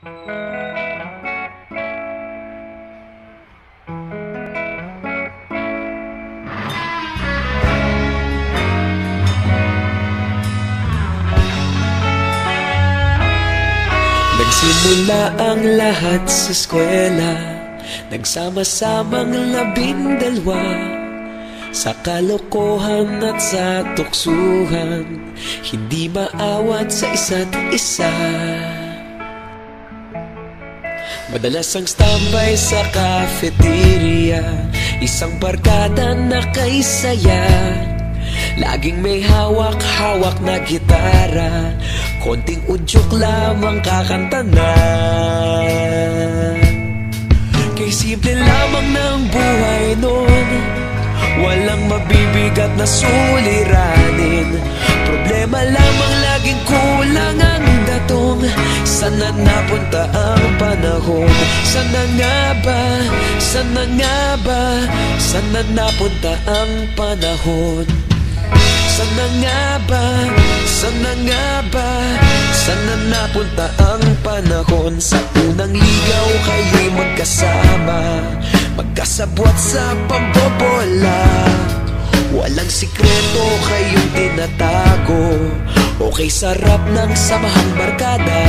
Nagsimula ang lahat sa eskwela, nagsama-samang 12, sa kalokohan at sa tuksuhan, hindi maawat sa isa't isa. Madalas ang standby sa cafeteria, isang barkada na kay saya. Laging may hawak-hawak na gitara, konting udyok lamang kakanta na. Kay simple lamang ng buhay nun, walang mabibigat na suliranin. Problema lamang laging kulang ang datong. Sana napunta ang panahon? Sana nga ba? Sana nga ba? Sana napunta ang panahon? Sana nga ba? Sana nga ba? Sana napunta ang panahon? Sa unang ligaw kayo'y magkasama, magkasabwat sa pambobola. Walang sikreto kayong tinatago, okay sarap ng samahang barkada.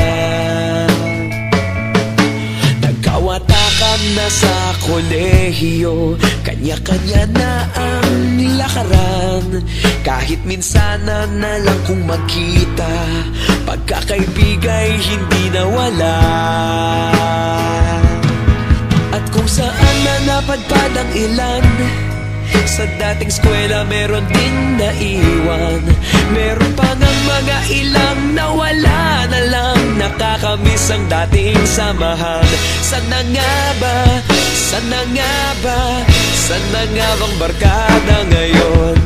Nagkawatakan na sa kolehiyo, kanya-kanya na ang lakaran. Kahit minsanan na lang kung magkita, pagkakaibigay hindi nawala. At kung saan na napadpad ang ilan, sa dating eskwela meron din naiwan. Meron pa ngang mga ilang nawala na lang, nakakamiss ang dating samahan. Sana nga ba? Sana nga ba? Sana nga bang barkada ngayon?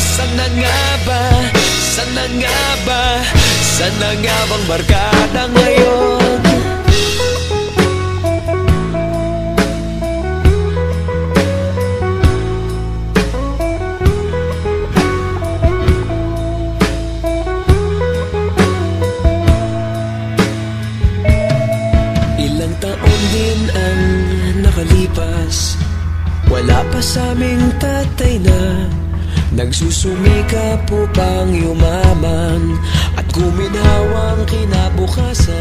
Sana nga ba? Sana nga ba? Sana nga bang barkada ngayon? Ilang taon din ang nakalipas, wala pa sa aming tatay na nagsusumikap upang yumaman at guminhawang kinabukasan.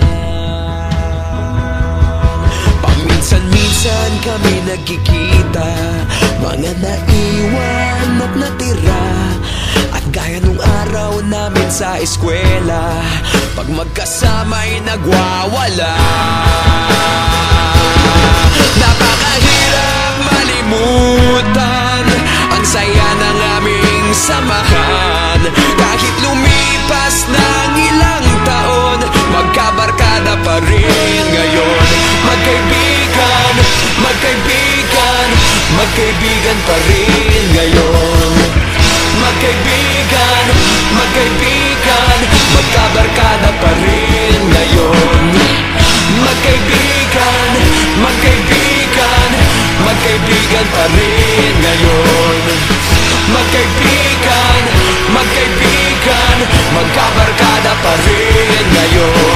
Paminsan-minsan kami nagkikita, mga naiwan at natira. At gaya nung araw namin sa eskwela, pag magkasama'y nagwawala. Napakahirap malimutan ang saya ng aming samahan. Kahit lumipas ng ilang taon, magkabarkada pa rin ngayon. Magkaibigan, magkaibigan, magkaibigan pa rin ngayon. Magkaibigan, magkaibigan, magkabarkada pa rin ngayon. Magkaibigan, magkaibigan, magkaibigan pa rin ngayon. Magkaibigan, magkaibigan, magkabarkada pa rin ngayon.